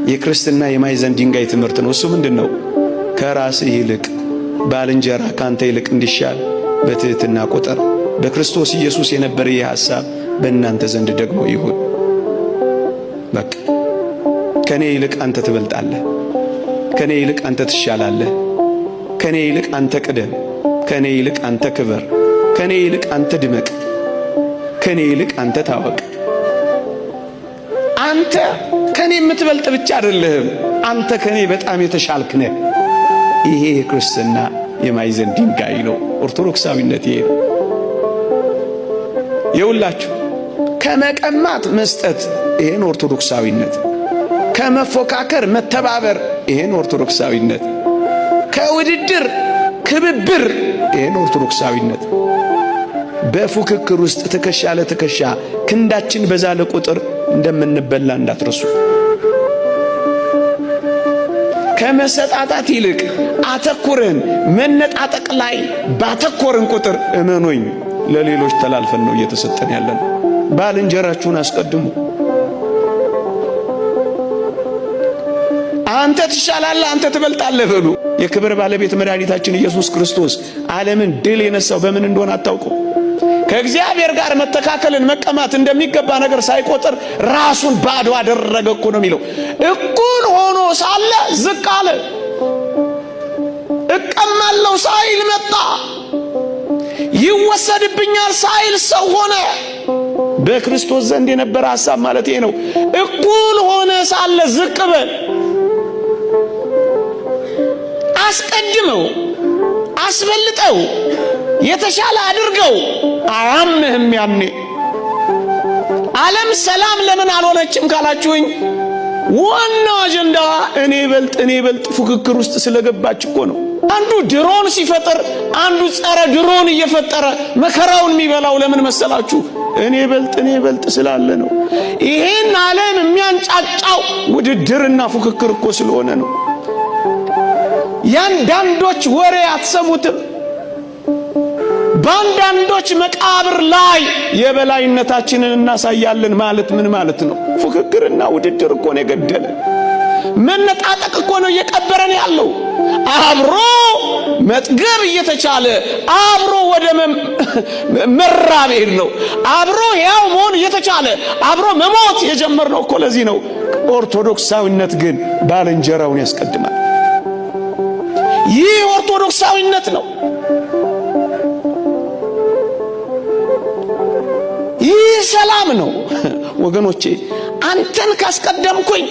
የክርስትና የማዕዘን ድንጋይ ትምህርት ነው። እሱ ምንድነው? ከራስህ ይልቅ ባልንጀራ ካንተ ይልቅ እንዲሻል በትህትና ቁጥር። በክርስቶስ ኢየሱስ የነበረ ይህ ሐሳብ በእናንተ ዘንድ ደግሞ ይሁን። በቃ ከኔ ይልቅ አንተ ትበልጣለህ፣ ከኔ ይልቅ አንተ ትሻላለህ፣ ከኔ ይልቅ አንተ ቅደም፣ ከኔ ይልቅ አንተ ክበር፣ ከኔ ይልቅ አንተ ድመቅ፣ ከኔ ይልቅ አንተ ታወቅ። አንተ ከኔ የምትበልጥ ብቻ አይደለህም፣ አንተ ከኔ በጣም የተሻልክ ነህ። ይሄ የክርስትና የማዕዘን ድንጋይ ነው። ኦርቶዶክሳዊነት ይሄ ነው። የሁላችሁ ከመቀማት መስጠት፣ ይሄን ኦርቶዶክሳዊነት። ከመፎካከር መተባበር፣ ይሄን ኦርቶዶክሳዊነት። ከውድድር ክብብር፣ ይሄን ኦርቶዶክሳዊነት። በፉክክር ውስጥ ትከሻ ለትከሻ ክንዳችን በዛለ ቁጥር እንደምንበላ እንዳትረሱ። ከመሰጣጣት ይልቅ አተኩረን መነጣጠቅ ላይ ባተኮርን ቁጥር እመኖኝ ለሌሎች ተላልፈን ነው እየተሰጠን ያለን። ባልንጀራችሁን አስቀድሙ። አንተ ትሻላለህ፣ አንተ ትበልጣለህ በሉ። የክብር ባለቤት መድኃኒታችን ኢየሱስ ክርስቶስ ዓለምን ድል የነሳው በምን እንደሆነ አታውቁ? ከእግዚአብሔር ጋር መተካከልን መቀማት እንደሚገባ ነገር ሳይቆጥር ራሱን ባዶ አደረገ እኮ ነው የሚለው። እኩል ሆኖ ሳለ ዝቅ አለ። እቀማለሁ ሳይል መጣ። ይወሰድብኛል ሳይል ሰው ሆነ። በክርስቶስ ዘንድ የነበረ ሐሳብ ማለት ይሄ ነው። እኩል ሆነ ሳለ ዝቅ በል። አስቀድመው፣ አስበልጠው፣ የተሻለ አድርገው። አያምህም ያኔ። ዓለም ሰላም ለምን አልሆነችም ካላችሁኝ፣ ዋናው አጀንዳዋ እኔ በልጥ ፉክክር ውስጥ ስለገባች እኮ ነው። አንዱ ድሮን ሲፈጠር አንዱ ጸረ ድሮን እየፈጠረ መከራውን የሚበላው ለምን መሰላችሁ? እኔ በልጥ ስላለ ነው። ይሄን ዓለም የሚያንጫጫው ውድድርና ፉክክር እኮ ስለሆነ ነው። ያንዳንዶች ወሬ አትሰሙትም? በአንዳንዶች መቃብር ላይ የበላይነታችንን እናሳያለን ማለት ምን ማለት ነው? ፉክክርና ውድድር እኮ ነው የገደለ። መነጣጠቅ እኮ ነው እየቀበረን ያለው። አብሮ መጥገብ እየተቻለ አብሮ ወደ መራብ ሄድ ነው። አብሮ ያው መሆን እየተቻለ አብሮ መሞት የጀመርነው እኮ ለዚህ ነው። ኦርቶዶክሳዊነት ግን ባልንጀራውን ያስቀድማል። ይህ ኦርቶዶክሳዊነት ነው። ይህ ሰላም ነው ወገኖቼ። አንተን ካስቀደምኩኝ